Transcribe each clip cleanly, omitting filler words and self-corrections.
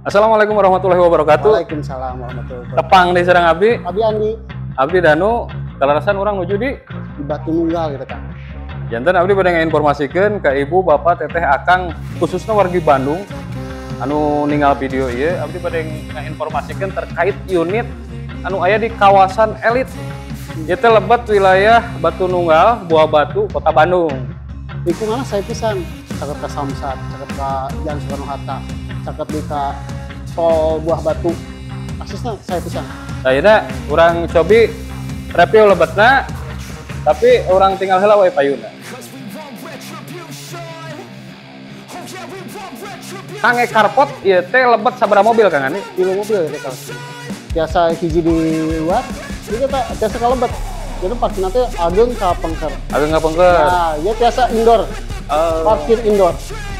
Assalamualaikum warahmatullahi wabarakatuh. Waalaikumsalam warahmatullahi wabarakatuh. Tepang di Serang Abdi. Abi Andi Abdi Danu. Kalarasan orang nuju di Batu Nunggal gitu kan. janten Abdi pada nginformasikeun ke ibu, bapak, teteh, akang khususnya wargi Bandung anu ninggal video ieu. Abdi pada nginformasikeun terkait unit anu aya di kawasan elit. Ieu teh lebet wilayah Batu Nunggal, Buah Batu, Kota Bandung. Lingkungannya saya pisan, caket ke Samsat, caket ke Jalan Soekarno-Hatta, caket di ka tol Buah Batu. Aksesnya saya pisan. Ayeuna urang cobi review lebetna, tapi orang tinggal heula we payuna. Kange karpot ieu teh lebet sabaraha mobil Kang Ani? 3 mobil gitu kan. Biasa hiji di luar, ini kita biasa kalebet. Jadi parkir nanti ageng ka pengker. Ageng ngapengkeun. Nah, ya biasa indoor. Parkir indoor.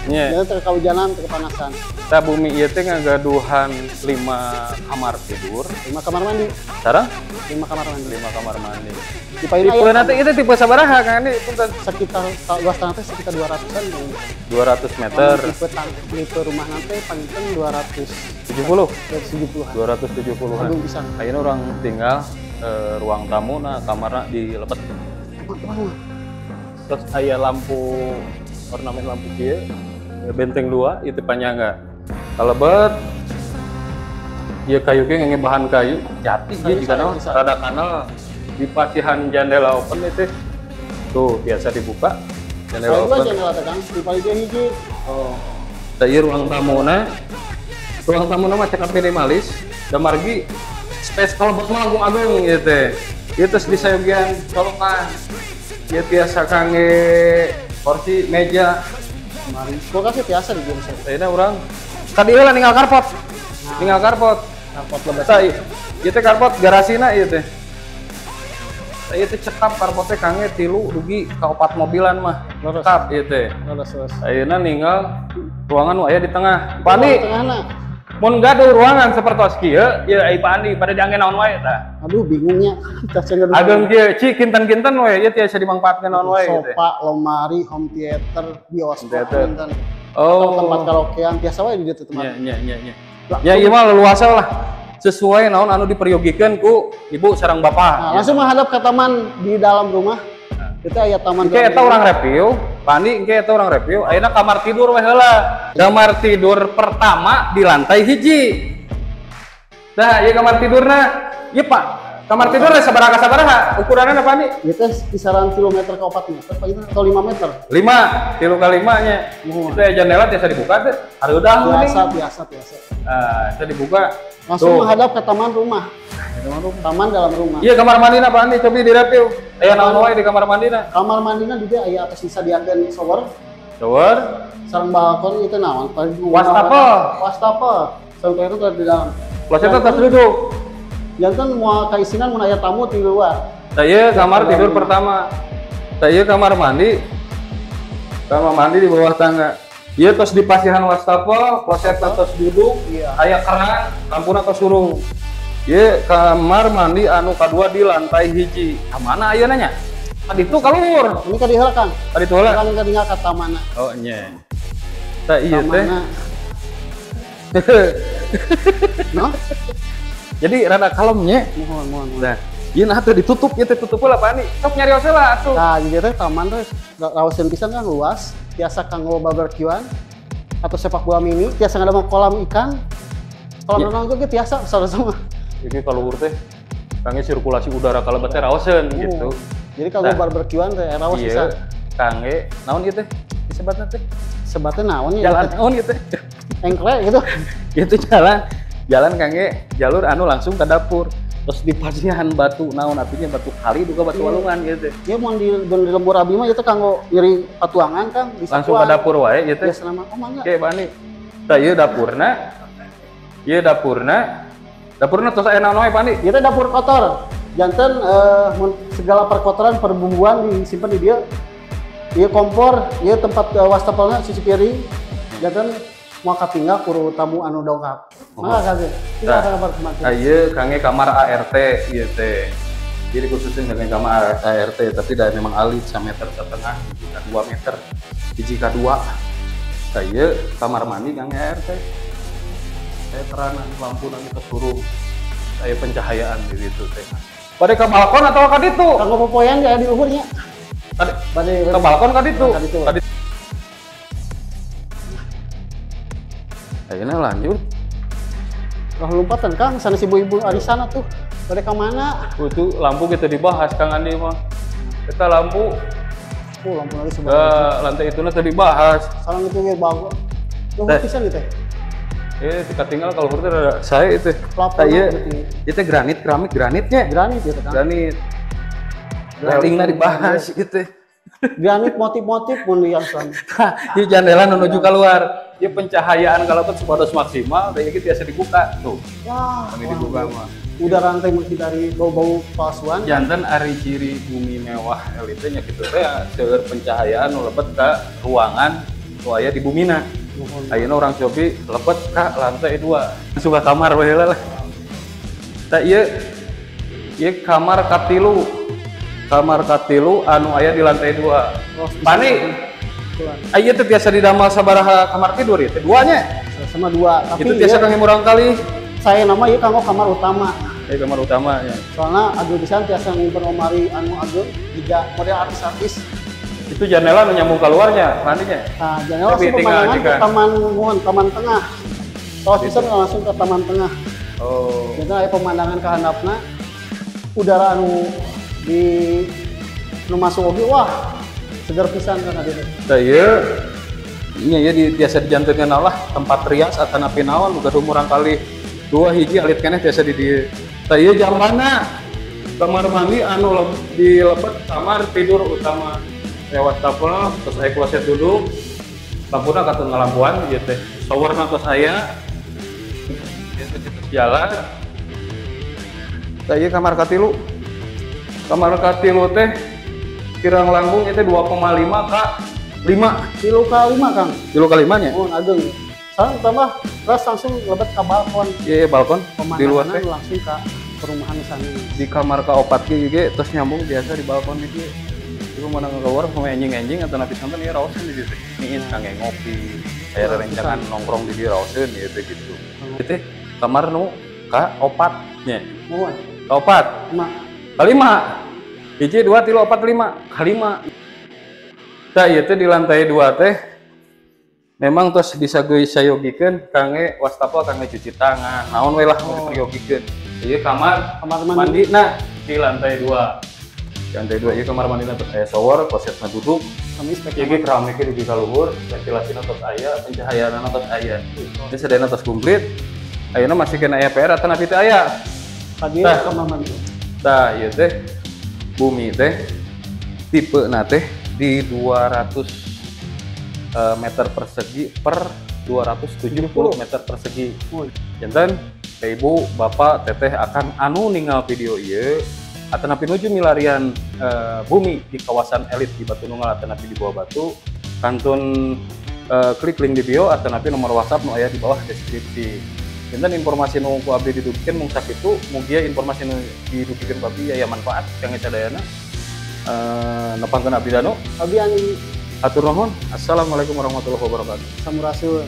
Nya. Jadi terkaujanan, terkepanasan. Kita bumi ieu teh ngagaduhan 5 kamar tidur. 5 kamar mandi. Sareng 5 kamar mandi. 5 kamar mandi. Di Payun Tipe nanti itu tipe sabaraha Kang Ani? Punten. sekitar luas tanah teh sekitar 200-an. 200 meter. Tipe rumah nanti paling 70. 270-an. 270-an. Aduh bisa. Ayeuna orang tinggal ruang tamu nah kamarna dilebet. Terus aya lampu ornamen lampu kieu benteng 2 itu panyangga. Kalebet ieu kayu ge ngenge bahan kayu jati ieu jika naon rada kanal di pasihan jendela open itu tuh biasa dibuka jendela Kalau open. jendela teh Kang, di paling hiji. Oh. Da ieu ruang tamuna mah cekap minimalis da margi space kalebet mah langkung ageng ieu teh. Ieu teh di sayogian colokan. Ieu biasa kangge kursi meja. Kemarin kulkasnya biasa di game saya. Ayeuna urang tadi heula ninggal karpot. Ninggal karpot. Karpot lebat. Tah ieu teh karpot garasina ieu teh. Tah ieu teh cekap karpotnya kangge 3 dugi ka 4 mobilan mah. Cekap ieu teh. Terus. Ayeuna ninggal ruangan nu aya di tengah. Pani Tengahna. mun gaduh ruangan sapertos kieu, ieu ai Pandi pada diangge naon wae tah. Aduh bingungnya. Kita cenderung Ageng kieu ci kinten-kinten we ieu tiasa dimangpaatkeun naon wae teh. sofa, lemari, home theater, bioskop, Theater. dan Oh. tempat karaokean biasa wae di ditu tempat. Nya. Ya ieu mah leluasa lah. Sesuai naon anu diperyogikan ku ibu sareng Nah, bapak. langsung menghadap ke taman di dalam rumah. Itu aya taman. Engke eta urang review, Pandi engke eta urang review. Ayeuna kamar tidur we heula. Kamar tidur pertama di lantai hiji. Dah, ieu kamar tidurna. Ieu Pak, kamar tidurna sabaraha ukuranna Pandi? Itu kisaran kilometer ke 4 meter, Pak, itu atau 5 meter. 5, 3x5 nya. Oh. Itu ya jendela tiasa dibuka teh. Hareudah Biasa. itu dibuka. Langsung Tuh. menghadap ke taman rumah. Taman dalam rumah. Iya kamar mandina Pandi coba direview. Aya naon wae di kamar mandina? Kamar mandinya juga aya atas disadiakeun shower, Shower, sareng balkon itu naon? Wastafel. Sampai itu di dalam. klosetnya tas duduk. Jantan mau kaisinan mun aya tamu di luar. Tah ieu kamar tidur pertama. Tah ieu kamar mandi. Kamar mandi di bawah tangga. Ieu tos di pasihan wastafel, klosetna tos duduk, Iya. aya keran, lampuna tos surung. Ieu kamar mandi anu kadua di lantai hiji. Ka mana ayeuna nya? Tadi itu kalur. Ini ka diheula Kang. Tadi itu heula. Kan ka tinggal ka tamanna. Oh nya. Tah ieu teh. Tamanna. No? Jadi rada kalemnya. Mohon. Nah, ieu nah teh ditutup, ieu teh tutup heula Pani. Sok nyarios heula atuh. Nah, jadi teh taman teh rawasan pisan kan luas, biasa kanggo barbekyuan atau sepak bola mini, biasa ada kolam ikan. Kolam Iya. renang juga biasa sama. Iki kalau teh kangge sirkulasi udara kalebet teh raoseun gitu. Jadi kalau Nah. barbekyuan teh rawas Ieu bisa. kangge naon ieu teh? Disebatna teh Sebatnya naon ya? jalan naon ieu teh? Engkle gitu. Itu jalan kangge jalur anu langsung ke dapur. Terus di pasihan batu naon artinya batu kali duga batu walungan gitu. Ya mau di lembur abi mah itu kanggo nyeri patuangan Kang, bisa Langsung ke dapur wae ieu teh. Biasa nama oh mangga. Oke, Bani. Tah ieu dapurna. Ieu dapurna tos aya naon wae, Bani? Itu dapur kotor. Jantan segala perkotoran perbumbuan disimpan di dia. Ieu kompor, ieu tempat wastafelna cuci piring. Jantan mau katinggal kuru tamu anu dongkap. Mangga Kang. Kita kamar kemana? Ieu kangge kamar ART ieu teh. Jadi khususnya dengan kamar ART tapi dah memang alit 1,5 meter, jika 2 meter, jika 2. Saya kamar mandi kangge ART. saya terang lampu nanti kesuruh saya pencahayaan di situ teh. Pada ke balkon atau ke ditu? Kanggo popoyan ya di luhurnya. Ke balkon ke ditu. Ayeuna lanjut. Kalau lompatan Kang, sana si ibu-ibu arisana tuh. Pada ke mana? Itu lampu kita dibahas Kang Andi mah. Kita lampu Lampu lagi ke sebelah. lantai itu nanti dibahas. Salang itu ya bagus. Loh, pisan gitu. Tika tinggal kalau huruf ada saya itu. Plafon Iya. gitu. Itu granit, keramik, granitnya. Granit gitu kan. Granit. Railingnya dibahas gitu. Granit motif-motif pun yang sana. Di jendela menuju keluar. Ya pencahayaan kalau tuh sebatas maksimal, kayak gitu biasa dibuka tuh. Wah, Kami dibuka mah. udah rantai menghindari bau-bau palsuan. Jantan ari ciri bumi mewah elitenya gitu teh seueur pencahayaan nu lebet ka ruangan nu aya di bumina. Ayeuna orang Cobi lebet ka lantai 2. Suka kamar we heula lah. Tah ieu kamar katilu. Kamar katilu anu aya di lantai 2. Pani aya teh biasa didamel sabaraha kamar tidur ya? Teh duanya. Sama dua, tapi Itu biasa kami murang kali. saya nama ya kanggo kamar utama. Kamar utama ya. Soalnya ageng pisan tiasa ngimpen omari anu ageng juga model artis-artis. Itu jendela nu nyambung keluarnya, mandinya. Nah, jendela langsung Tapi tinggal pemandangan ke juga. taman tengah. Kalau pisan langsung ke taman tengah. Oh. Jadi aya pemandangan ke handapna. Udara anu di nu masuk oge wah segar pisan kan ada. Da ieu ya biasa dijantunkeun Allah tempat rias atanapi naon boga umurang kali 2 hiji alit keneh biasa di dieu. Da ieu jamana kamar mandi anu di lebet kamar tidur utama lewat tapel terus aya kloset duduk lampuna katun ngalampuan ieu teh showerna tos aya itu jalan. Da ieu kamar katilu teh kirang langkung itu 2,5 ka 5 Tilu ka 5 Kang. kilo ke 5 nya. Oh, ageng. Sekarang tambah terus langsung lebet ke balkon. Iya balkon di luar teh Pemandangan langsung ke perumahan sana. di kamar ka 4 ge terus nyambung biasa di balkon di dieu. Itu mana keluar sama enjing-enjing atau napi santan ya raoseun di dieu teh. Niis kangge ngopi. Aya rencangan nongkrong di dieu raoseun ieu teh gitu. Itu kamar nu ka 4 nya. Mohon. Ka 4. Mak. Kalima. Hiji 2 3 4 5 kalima. Tah ieu teh di lantai 2 teh memang terus disayogikeun kangge wastafel kangge cuci tangan. Naon we lah diperiogikeun. Ieu kamar mandina di lantai 2. Di lantai 2 ieu kamar mandina terus aya shower, klosetna duduk. Kami spek Ieu ge keramiknya di kaluhur, ventilasina terus aya, pencahayaanna terus aya. Ini sadayana terus komplit. Ayeuna masih kena aya PR atau napi teh aya. tadi Tah. kamar mandi. Tah ieu teh bumi teh tipe teh di 200 meter persegi per 270 meter persegi. Janten ibu bapak teteh akan anu ninggal video ieu atanapi nuju milarian bumi di kawasan elit di Batu Nunggal atanapi di bawah batu kantun klik link di bio atanapi nomor WhatsApp nu aya di bawah deskripsi. Janten informasi nu ku abdi didugikeun mung sakitu mugia informasi nu didugikeun ku abdi aya manfaat kangge sadayana. Nepangkeun abdi danu. Abi yang Atur nuhun. Assalamualaikum warahmatullahi wabarakatuh. samurasun.